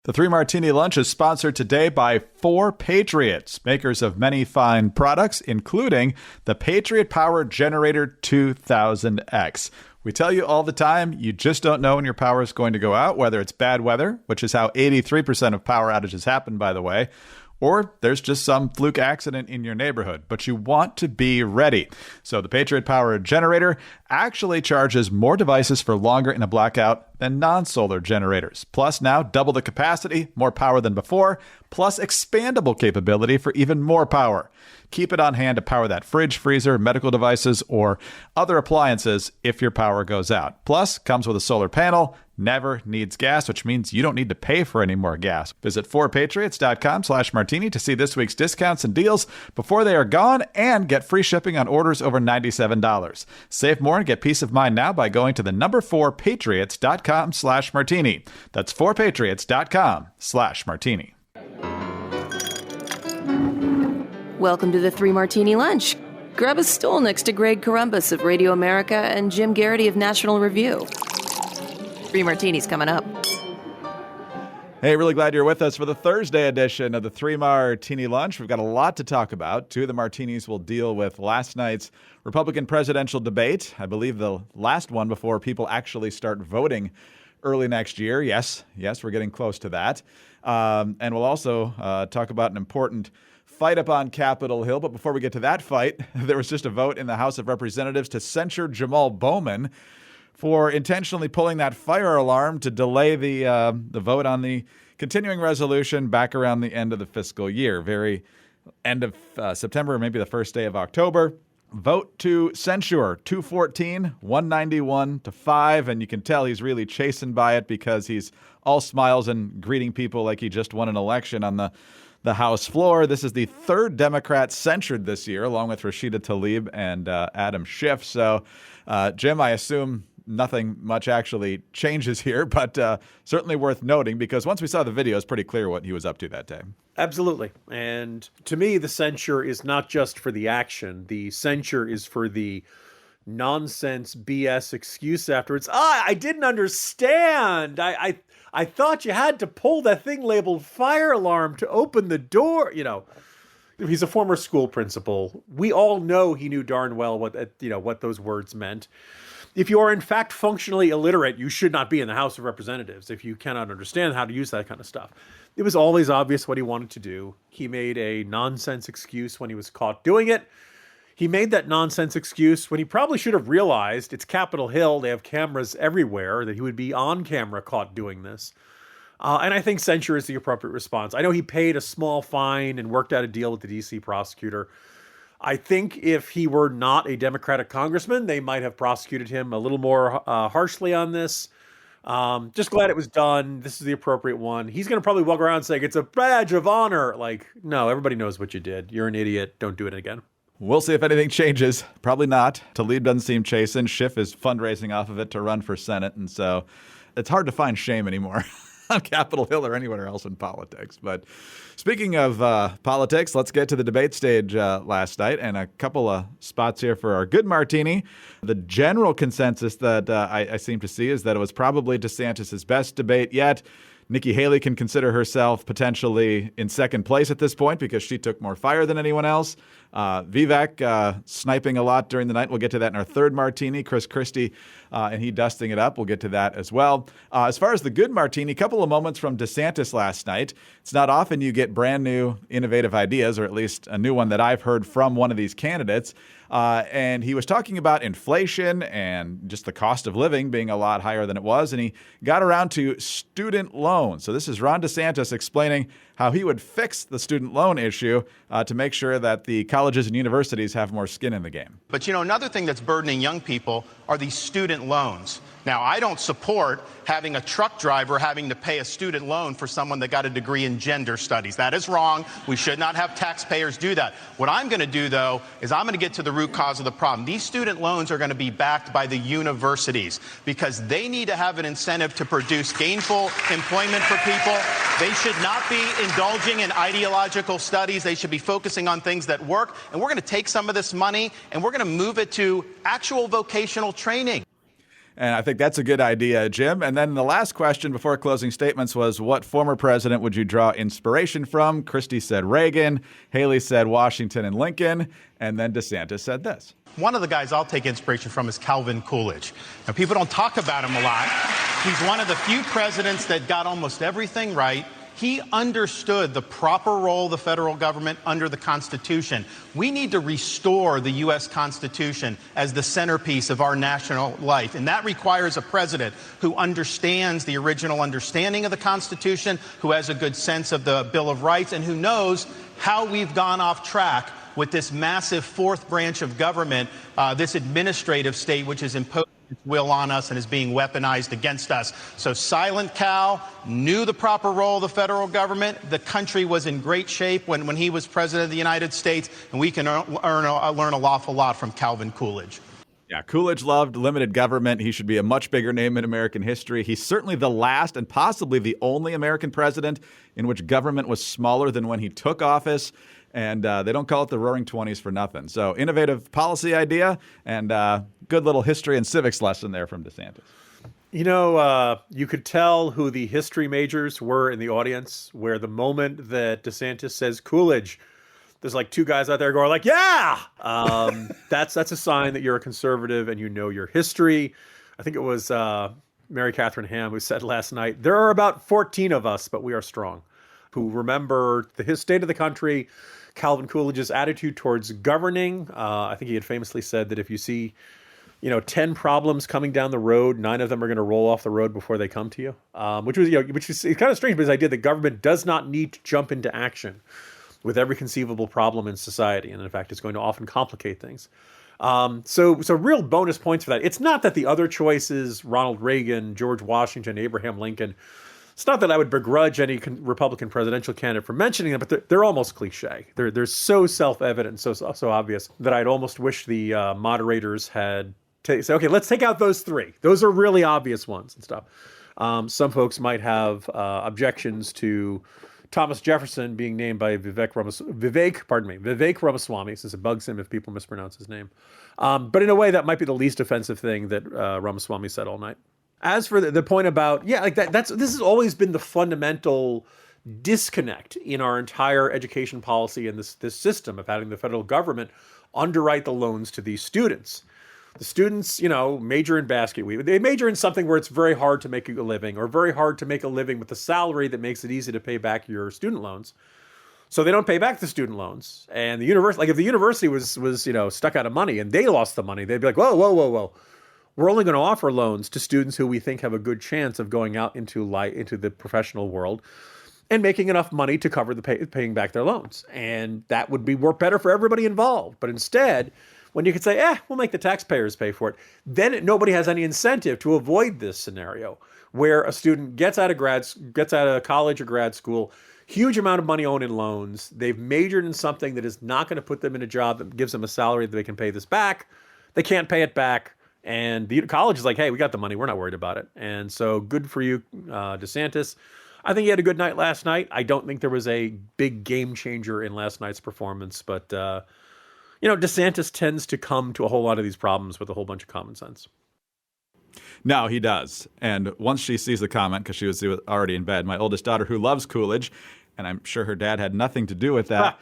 The Three Martini Lunch is sponsored today by 4 Patriots, makers of many fine products, including the Patriot Power Generator 2000X. We tell you all the time, you just don't know when your power is going to go out, whether it's bad weather, which is how 83% of power outages happen, by the way, or there's just some fluke accident in your neighborhood, but you want to be ready. So the Patriot Power Generator actually charges more devices for longer in a blackout than non-solar generators. Plus now double the capacity, more power than before, plus expandable capability for even more power. Keep it on hand to power that fridge, freezer, medical devices, or other appliances if your power goes out. Plus, comes with a solar panel, never needs gas, which means you don't need to pay for any more gas. Visit 4patriots.com/martini to see this week's discounts and deals before they are gone and get free shipping on orders over $97. Save more and get peace of mind now by going to the number 4patriots.com/martini. That's 4patriots.com/martini. Welcome to the Three Martini Lunch. Grab a stool next to Greg Corombos of Radio America and Jim Garrity of National Review. Three Martinis coming up. Hey, really glad you're with us for the Thursday edition of the Three Martini Lunch. We've got a lot to talk about. 2 of the martinis will deal with last night's Republican presidential debate. I believe the last one before people actually start voting early next year. Yes, we're getting close to that. And we'll also talk about an important fight up on Capitol Hill. But before we get to that fight, there was just a vote in the House of Representatives to censure Jamal Bowman for intentionally pulling that fire alarm to delay the vote on the continuing resolution back around the end of the fiscal year, very end of September, or maybe the first day of October. Vote to censure, 214, 191 to 5, and you can tell he's really chastened by it because he's all smiles and greeting people like he just won an election on the House floor. This is the 3rd Democrat censured this year, along with Rashida Tlaib and Adam Schiff. So, Jim, I assume nothing much actually changes here, but certainly worth noting because once we saw the video, it's pretty clear what he was up to that day. Absolutely. And to me, the censure is not just for the action. The censure is for the nonsense BS excuse afterwards. I didn't understand. I thought you had to pull that thing labeled fire alarm to open the door. You know, he's a former school principal. We all know he knew darn well what those words meant. If you are in fact functionally illiterate, you should not be in the House of Representatives if you cannot understand how to use that kind of stuff. It was always obvious what he wanted to do. He made a nonsense excuse when he was caught doing it. He made that nonsense excuse when he probably should have realized it's Capitol Hill. They have cameras everywhere, that he would be on camera caught doing this. And I think censure is the appropriate response. I know he paid a small fine and worked out a deal with the D.C. prosecutor. I think if he were not a Democratic congressman, they might have prosecuted him a little more harshly on this. Just glad it was done. This is the appropriate one. He's going to probably walk around saying it's a badge of honor. Like, no, everybody knows what you did. You're an idiot. Don't do it again. We'll see if anything changes. Probably not. Tlaib doesn't seem chastened. Schiff is fundraising off of it to run for Senate. And so it's hard to find shame anymore on Capitol Hill or anywhere else in politics. But speaking of politics, let's get to the debate stage last night and a couple of spots here for our good martini. The general consensus that I seem to see is that it was probably DeSantis' best debate yet. Nikki Haley can consider herself potentially in second place at this point because she took more fire than anyone else. Vivek sniping a lot during the night. We'll get to that in our third martini. Christie and he dusting it up. We'll get to that as well. As far as the good martini, a couple of moments from DeSantis last night. It's not often you get brand new innovative ideas, or at least a new one that I've heard from one of these candidates. And he was talking about inflation and just the cost of living being a lot higher than it was. And he got around to student loans. So this is Ron DeSantis explaining how he would fix the student loan issue to make sure that the colleges and universities have more skin in the game. But, you know, another thing that's burdening young people are these student loans. Now, I don't support having a truck driver having to pay a student loan for someone that got a degree in gender studies. That is wrong. We should not have taxpayers do that. What I'm going to do, though, is I'm going to get to the root cause of the problem. These student loans are going to be backed by the universities because they need to have an incentive to produce gainful employment for people. They should not be indulging in ideological studies. They should be focusing on things that work. And we're going to take some of this money and we're going to move it to actual vocational training. And I think that's a good idea, Jim. And then the last question before closing statements was, what former president would you draw inspiration from? Christie said Reagan. Haley said Washington and Lincoln. And then DeSantis said this. One of the guys I'll take inspiration from is Calvin Coolidge. Now, people don't talk about him a lot. He's one of the few presidents that got almost everything right. He understood the proper role of the federal government under the Constitution. We need to restore the U.S. Constitution as the centerpiece of our national life. And that requires a president who understands the original understanding of the Constitution, who has a good sense of the Bill of Rights, and who knows how we've gone off track with this massive fourth branch of government, this administrative state, which is imposed its will on us and is being weaponized against us. So Silent Cal knew the proper role of the federal government. The country was in great shape when he was president of the United States, and we can learn an awful lot from Calvin Coolidge. Yeah, Coolidge loved limited government. He should be a much bigger name in American history. He's certainly the last and possibly the only American president in which government was smaller than when he took office. And they don't call it the Roaring '20s for nothing. So innovative policy idea and good little history and civics lesson there from DeSantis. You know, you could tell who the history majors were in the audience, where the moment that DeSantis says Coolidge, there's like two guys out there going like, yeah, that's a sign that you're a conservative and you know your history. I think it was Mary Catherine Ham who said last night, there are about 14 of us, but we are strong, who remember his state of the country, Calvin Coolidge's attitude towards governing. I think he had famously said that if you see, 10 problems coming down the road, 9 of them are going to roll off the road before they come to you, which is kind of strange, but his idea that government does not need to jump into action with every conceivable problem in society. And in fact, it's going to often complicate things. So real bonus points for that. It's not that the other choices, Ronald Reagan, George Washington, Abraham Lincoln, it's not that I would begrudge any Republican presidential candidate for mentioning them, but they're almost cliche. They're so self-evident, so obvious that I'd almost wish the moderators had said, okay, let's take out those 3. Those are really obvious ones and stuff. Some folks might have objections to Thomas Jefferson being named by Vivek Ramaswamy, since it bugs him if people mispronounce his name. But in a way, that might be the least offensive thing that Ramaswamy said all night. As for the point about, this has always been the fundamental disconnect in our entire education policy and this system of having the federal government underwrite the loans to these students. The students, major in basket weaving. They major in something where it's very hard to make a living, or very hard to make a living with a salary that makes it easy to pay back your student loans. So they don't pay back the student loans. And the university, like if the university was stuck out of money and they lost the money, they'd be like, whoa. We're only going to offer loans to students who we think have a good chance of going out into the professional world and making enough money to cover paying back their loans. And that would work better for everybody involved. But instead, when you could say, we'll make the taxpayers pay for it, then nobody has any incentive to avoid this scenario where a student gets out of college or grad school, huge amount of money owed in loans. They've majored in something that is not going to put them in a job that gives them a salary that they can pay this back. They can't pay it back. And the college is like, hey, we got the money. We're not worried about it. And so good for you, DeSantis. I think he had a good night last night. I don't think there was a big game changer in last night's performance. But, DeSantis tends to come to a whole lot of these problems with a whole bunch of common sense. No, he does. And once she sees the comment, because she was already in bed, my oldest daughter, who loves Coolidge, and I'm sure her dad had nothing to do with that,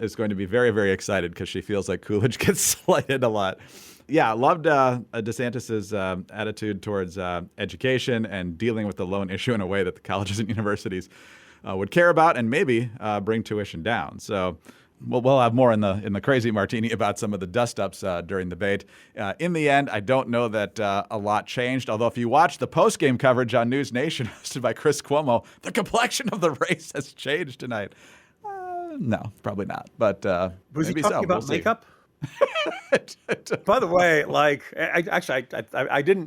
is going to be very, very excited because she feels like Coolidge gets slighted a lot. Yeah, loved DeSantis's attitude towards education and dealing with the loan issue in a way that the colleges and universities would care about and maybe bring tuition down. So we'll have more in the crazy martini about some of the dust-ups during the debate. In the end, I don't know that a lot changed, although if you watch the post-game coverage on News Nation hosted by Chris Cuomo, the complexion of the race has changed tonight. No, probably not, but was maybe he talking about makeup? By the way,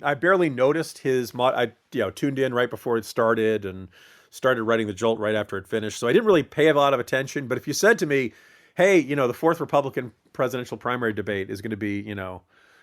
I barely noticed his I tuned in right before it started and started writing the jolt right after it finished. So I didn't really pay a lot of attention. But if you said to me, hey, the fourth Republican presidential primary debate is going to be,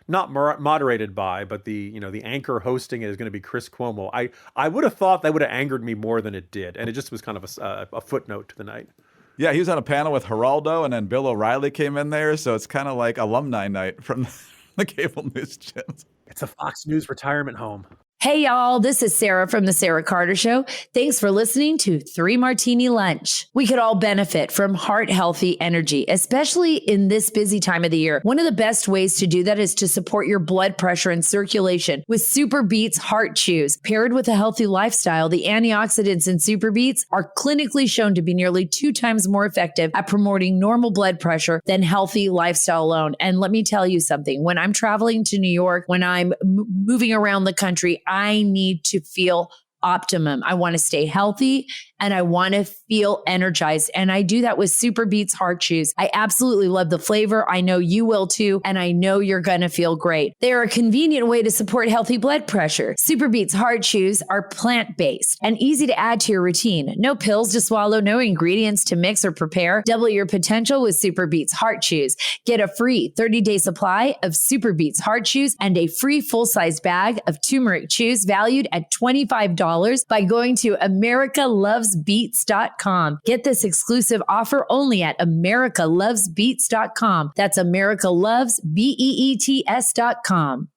not moderated by, but the anchor hosting it is going to be Chris Cuomo, I would have thought that would have angered me more than it did. And it just was kind of a footnote to the night. Yeah, he was on a panel with Geraldo, and then Bill O'Reilly came in there, so it's kind of like alumni night from the cable news channels. It's a Fox News retirement home. Hey, y'all, this is Sarah from The Sarah Carter Show. Thanks for listening to 3 Martini Lunch. We could all benefit from heart-healthy energy, especially in this busy time of the year. One of the best ways to do that is to support your blood pressure and circulation with Super Beets Heart Chews. Paired with a healthy lifestyle, the antioxidants in Super Beets are clinically shown to be nearly 2 times more effective at promoting normal blood pressure than healthy lifestyle alone. And let me tell you something, when I'm traveling to New York, when I'm moving around the country, I need to feel optimum. I want to stay healthy and I want to feel energized. And I do that with Super Beets Heart Chews. I absolutely love the flavor. I know you will too. And I know you're going to feel great. They're a convenient way to support healthy blood pressure. Super Beets Heart Chews are plant-based and easy to add to your routine. No pills to swallow, no ingredients to mix or prepare. Double your potential with Super Beets Heart Chews. Get a free 30-day supply of Super Beets Heart Chews and a free full-size bag of turmeric chews valued at $25 by going to americalovesbeets.com. Get this exclusive offer only at americalovesbeets.com. That's americalovesbeets.com.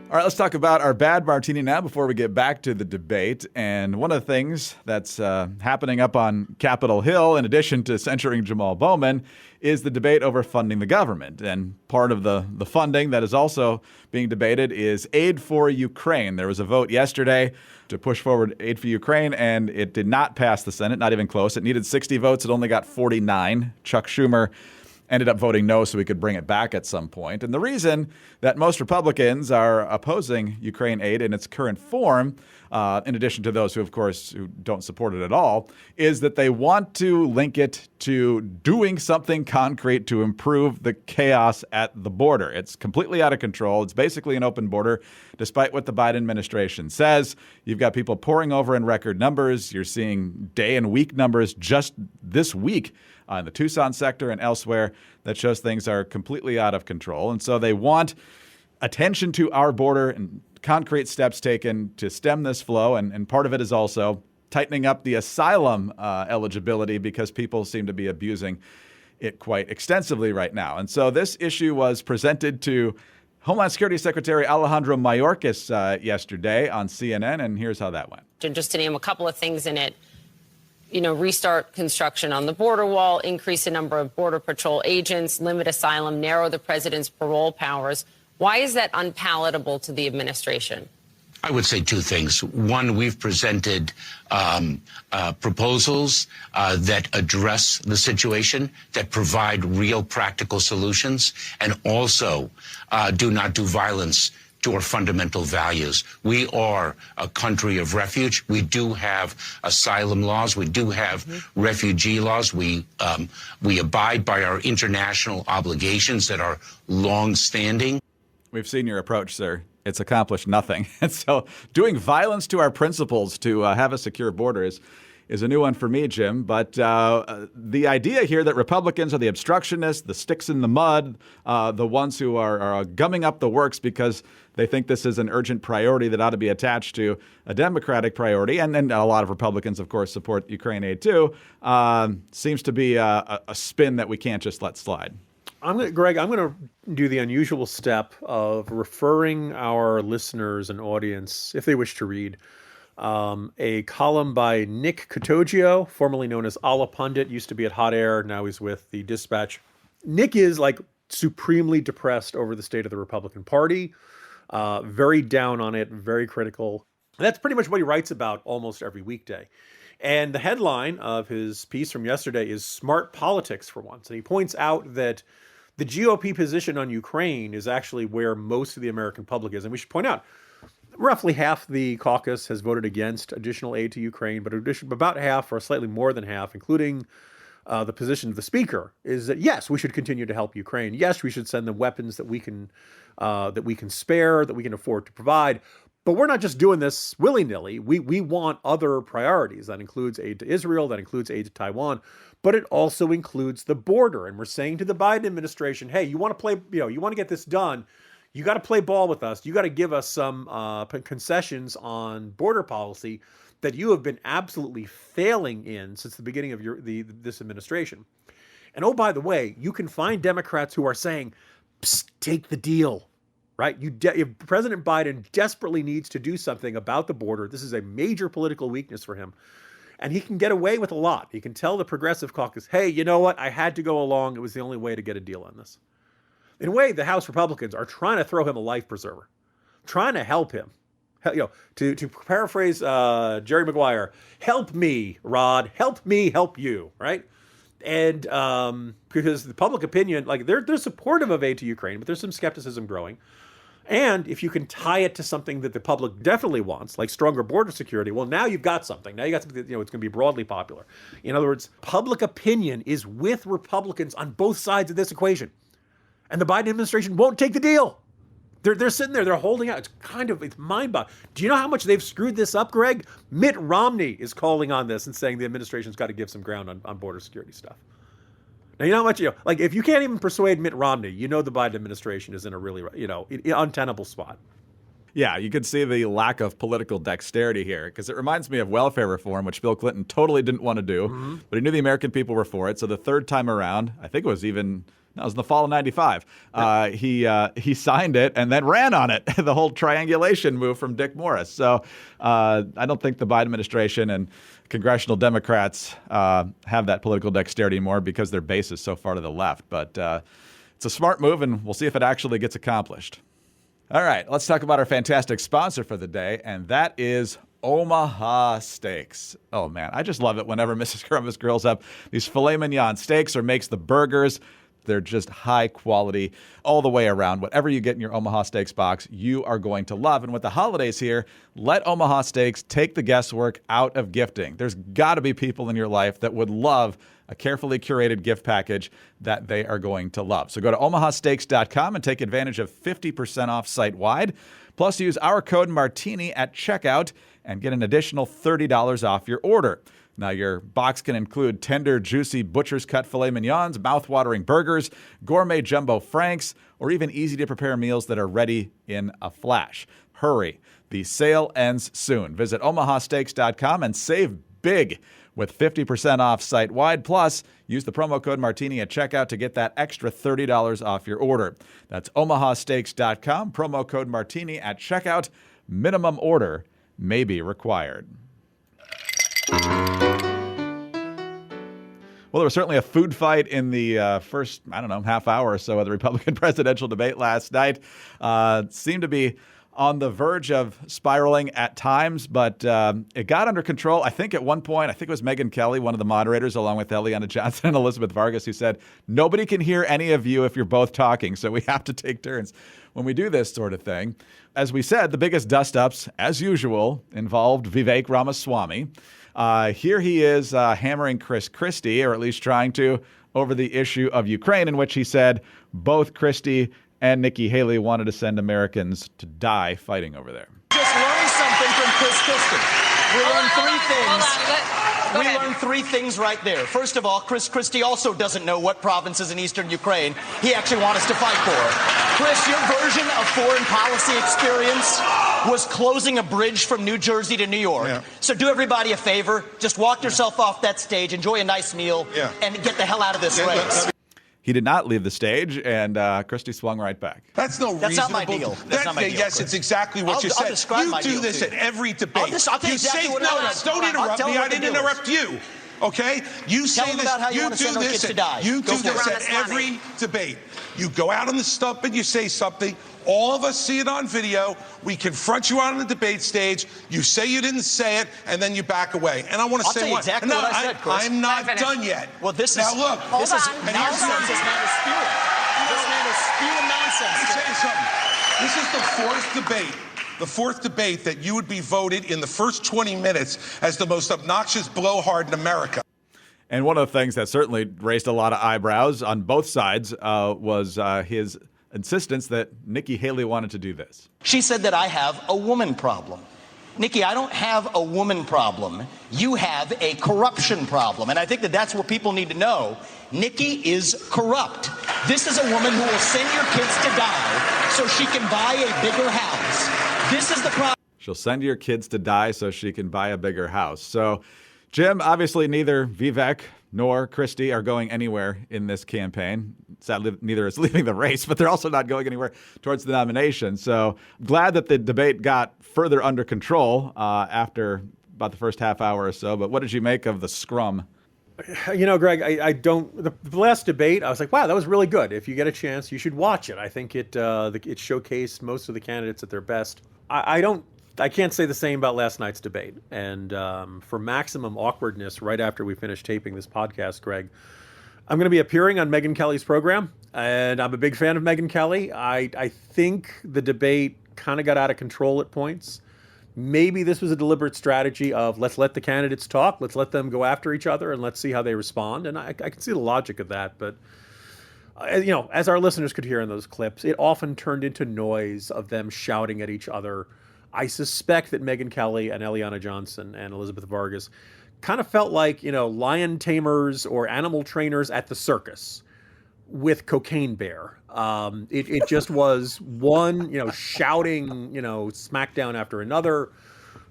All right, let's talk about our bad martini now before we get back to the debate. And one of the things that's happening up on Capitol Hill, in addition to censuring Jamal Bowman, is the debate over funding the government. And part of the funding that is also being debated is aid for Ukraine. There was a vote yesterday to push forward aid for Ukraine, and it did not pass the Senate, not even close. It needed 60 votes. It only got 49. Chuck Schumer ended up voting no so we could bring it back at some point. And the reason that most Republicans are opposing Ukraine aid in its current form, in addition to those who, of course, who don't support it at all, is that they want to link it to doing something concrete to improve the chaos at the border. It's completely out of control. It's basically an open border, despite what the Biden administration says. You've got people pouring over in record numbers. You're seeing day and week numbers just this week in the Tucson sector and elsewhere that shows things are completely out of control. And so they want attention to our border and concrete steps taken to stem this flow. And part of it is also tightening up the asylum eligibility because people seem to be abusing it quite extensively right now. And so this issue was presented to Homeland Security Secretary Alejandro Mayorkas yesterday on CNN. And here's how that went. And just to name a couple of things in it, restart construction on the border wall, increase the number of Border Patrol agents, limit asylum, narrow the president's parole powers. Why is that unpalatable to the administration? I would say 2 things. One, we've presented proposals that address the situation, that provide real practical solutions, and also do not do violence to our fundamental values. We are a country of refuge. We do have asylum laws. We do have refugee laws. We abide by our international obligations that are long-standing. We've seen your approach, sir. It's accomplished nothing. And so doing violence to our principles to have a secure border is a new one for me, Jim. But the idea here that Republicans are the obstructionists, the sticks in the mud, the ones who are gumming up the works because they think this is an urgent priority that ought to be attached to a Democratic priority. And then a lot of Republicans, of course, support Ukraine aid too. Seems to be a spin that we can't just let slide. Greg, I'm going to do the unusual step of referring our listeners and audience, if they wish to read, a column by Nick Cotogio, formerly known as Allah Pundit, used to be at Hot Air, now he's with the Dispatch. Nick is supremely depressed over the state of the Republican Party, very down on it, very critical. And that's pretty much what he writes about almost every weekday. And the headline of his piece from yesterday is Smart Politics for once. And he points out that the GOP position on Ukraine is actually where most of the American public is. And we should point out, roughly half the caucus has voted against additional aid to Ukraine, but about half or slightly more than half, including the position of the speaker, is that, yes, we should continue to help Ukraine. Yes, we should send them weapons that we can spare, that we can afford to provide. But we're not just doing this willy-nilly. We want other priorities. That includes aid to Israel, that includes aid to Taiwan, but it also includes the border. And we're saying to the Biden administration, hey, you want to get this done, you got to play ball with us. You got to give us some concessions on border policy that you have been absolutely failing in since the beginning of this administration. And oh, by the way, you can find Democrats who are saying, Psst, take the deal, right? If President Biden desperately needs to do something about the border, this is a major political weakness for him. And he can get away with a lot. He can tell the Progressive Caucus, hey, you know what? I had to go along. It was the only way to get a deal on this. In a way, the House Republicans are trying to throw him a life preserver, trying to help him. To paraphrase Jerry Maguire, help me, Rod, help me, help you, right? And because the public opinion, like they're supportive of aid to Ukraine, but there's some skepticism growing. And if you can tie it to something that the public definitely wants, like stronger border security, well, now you've got something. Now you got something that, it's going to be broadly popular. In other words, public opinion is with Republicans on both sides of this equation. And the Biden administration won't take the deal. They're sitting there, they're holding out. It's mind-boggling. Do you know how much they've screwed this up, Greg? Mitt Romney is calling on this and saying the administration's got to give some ground on border security stuff. Now, you know how much, like if you can't even persuade Mitt Romney, the Biden administration is in a really, untenable spot. Yeah, you can see the lack of political dexterity here because it reminds me of welfare reform, which Bill Clinton totally didn't want to do, but he knew the American people were for it. So the third time around, I think it was in the fall of '95. He signed it and then ran on it. The whole triangulation move from Dick Morris. So I don't think the Biden administration and congressional Democrats have that political dexterity anymore because their base is so far to the left. But it's a smart move, and we'll see if it actually gets accomplished. All right, let's talk about our fantastic sponsor for the day, and that is Omaha Steaks. Oh, man, I just love it whenever Mrs. Columbus grills up these filet mignon steaks or makes the burgers. They're just high quality all the way around. Whatever you get in your Omaha Steaks box, you are going to love. And with the holidays here, let Omaha Steaks take the guesswork out of gifting. There's got to be people in your life that would love a carefully curated gift package that they are going to love. So go to omahasteaks.com and take advantage of 50% off site-wide. Plus, use our code Martini at checkout and get an additional $30 off your order. Now, your box can include tender, juicy butcher's cut filet mignons, mouth-watering burgers, gourmet jumbo franks, or even easy-to-prepare meals that are ready in a flash. Hurry. The sale ends soon. Visit omahasteaks.com and save big with 50% off site-wide. Plus, use the promo code Martini at checkout to get that extra $30 off your order. That's omahasteaks.com, promo code Martini at checkout. Minimum order may be required. Well, there was certainly a food fight in the first, half hour or so of the Republican presidential debate last night. Seemed to be on the verge of spiraling at times, but it got under control. I think at one point, it was Megyn Kelly, one of the moderators, along with Eliana Johnson and Elizabeth Vargas, who said, nobody can hear any of you if you're both talking, so we have to take turns when we do this sort of thing. As we said, the biggest dust-ups, as usual, involved Vivek Ramaswamy. Here he is hammering Christie, or at least trying to, over the issue of Ukraine, in which he said both Christie and Nikki Haley wanted to send Americans to die fighting over there. Just learn something from Christie. We learned three things. We learned three things right there. First of all, Christie also doesn't know what provinces in eastern Ukraine he actually wants us to fight for. Chris, your version of foreign policy experience was closing a bridge from New Jersey to New York. Yeah. So do everybody a favor. Just walk yourself off that stage, enjoy a nice meal, and get the hell out of this race. He did not leave the stage, and Christie swung right back. That's not my deal. That's not my deal. Yes, it's exactly what you said. You do this at every debate. I'll tell you exactly what it is. Don't interrupt me. I didn't interrupt you. Okay? You say this. You do this at every debate. You go out on the stump and you say something. All of us see it on video. We confront you out on the debate stage. You say you didn't say it, and then you back away. And I want to say what? Exactly what I said, Chris. I'm not done yet. Well, this now look. This is nonsense. This man is spewing. This man is spewing nonsense. Let me tell you something. This is the fourth debate. The fourth debate that you would be voted in the first 20 minutes as the most obnoxious blowhard in America. And one of the things that certainly raised a lot of eyebrows on both sides was his insistence that Nikki Haley wanted to do this. She said that I have a woman problem. Nikki, I don't have a woman problem. You have a corruption problem. And I think that that's what people need to know. Nikki is corrupt. This is a woman who will send your kids to die so she can buy a bigger house. This is the problem. She'll send your kids to die so she can buy a bigger house. So Jim, obviously neither Vivek nor Christie are going anywhere in this campaign. Sadly, neither is leaving the race, but they're also not going anywhere towards the nomination. So glad that the debate got further under control after about the first half hour or so. But what did you make of the scrum? You know, Greg, I don't. The last debate, I was like, wow, that was really good. If you get a chance, you should watch it. I think it showcased most of the candidates at their best. I can't say the same about last night's debate. And for maximum awkwardness, right after we finish taping this podcast, Greg, I'm going to be appearing on Megyn Kelly's program, and I'm a big fan of Megyn Kelly. I think the debate kind of got out of control at points. Maybe this was a deliberate strategy of let's let the candidates talk, let's let them go after each other, and let's see how they respond. And I can see the logic of that. But, you know, as our listeners could hear in those clips, it often turned into noise of them shouting at each other. I suspect that Megyn Kelly and Eliana Johnson and Elizabeth Vargas kind of felt like, you know, lion tamers or animal trainers at the circus with Cocaine Bear. It just was one, you know, shouting, you know, smackdown after another,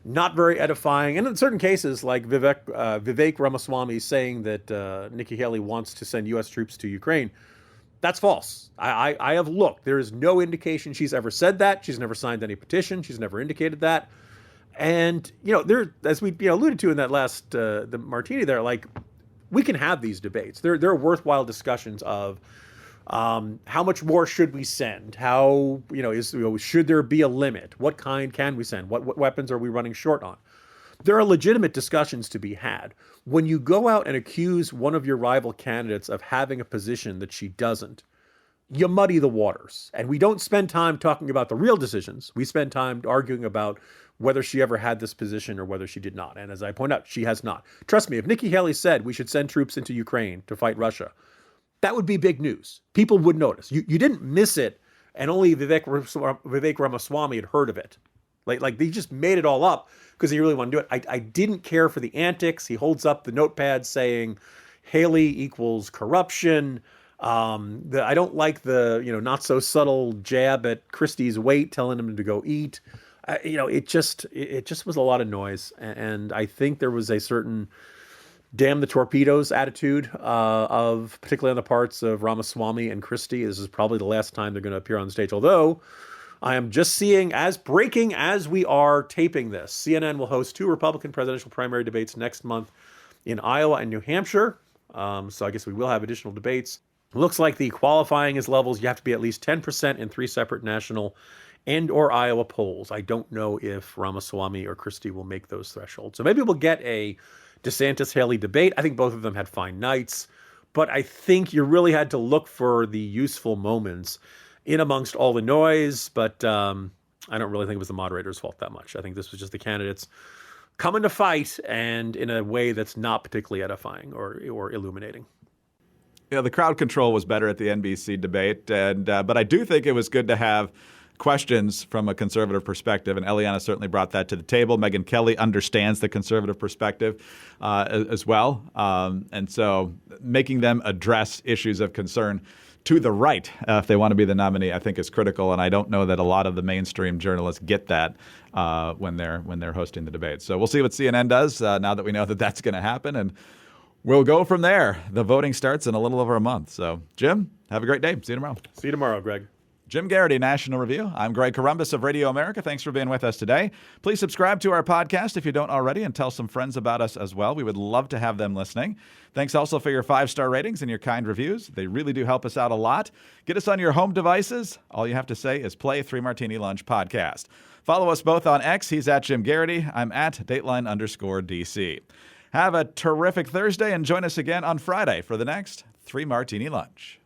not very edifying. And in certain cases, like Vivek Ramaswamy saying that Nikki Haley wants to send U.S. troops to Ukraine, that's false. I have looked. There is no indication she's ever said that. She's never signed any petition. She's never indicated that. And, you know, there, as we alluded to in that last the martini there, like, we can have these debates. There are worthwhile discussions of how much more should we send? How, should there be a limit? What kind can we send? What weapons are we running short on? There are legitimate discussions to be had. When you go out and accuse one of your rival candidates of having a position that she doesn't, you muddy the waters. And we don't spend time talking about the real decisions. We spend time arguing about whether she ever had this position or whether she did not. And as I point out, she has not. Trust me, if Nikki Haley said we should send troops into Ukraine to fight Russia, that would be big news. People would notice. You didn't miss it, and only Vivek Ramaswamy had heard of it. Like they just made it all up because he really wanted to do it. I didn't care for the antics. He holds up the notepad saying Haley equals corruption. I don't like the not so subtle jab at Christie's weight, telling him to go eat. It just was a lot of noise, and I think there was a certain damn the torpedoes attitude of particularly on the parts of Ramaswamy and Christie. This is probably the last time they're going to appear on stage. Although I am just seeing, as breaking as we are taping this, CNN will host 2 Republican presidential primary debates next month in Iowa and New Hampshire. So I guess we will have additional debates. Looks like the qualifying is levels. You have to be at least 10% in 3 separate national and or Iowa polls. I don't know if Ramaswamy or Christie will make those thresholds. So maybe we'll get a DeSantis-Haley debate. I think both of them had fine nights, but I think you really had to look for the useful moments in amongst all the noise. But I don't really think it was the moderator's fault that much. I think this was just the candidates coming to fight, and in a way that's not particularly edifying or illuminating. Yeah, the crowd control was better at the NBC debate, and but I do think it was good to have questions from a conservative perspective, and Eliana certainly brought that to the table. Megyn Kelly understands the conservative perspective as well, and so making them address issues of concern to the right if they want to be the nominee, I think is critical. And I don't know that a lot of the mainstream journalists get that when they're hosting the debate. So we'll see what CNN does now that we know that that's going to happen, and we'll go from there. The voting starts in a little over a month. So, Jim, have a great day. See you tomorrow. See you tomorrow, Greg. Jim Garrity, National Review. I'm Greg Corumbus of Radio America. Thanks for being with us today. Please subscribe to our podcast if you don't already, and tell some friends about us as well. We would love to have them listening. Thanks also for your 5-star ratings and your kind reviews. They really do help us out a lot. Get us on your home devices. All you have to say is play 3 Martini Lunch podcast. Follow us both on X. He's at Jim Garrity. I'm at Dateline_DC. Have a terrific Thursday, and join us again on Friday for the next 3 Martini Lunch.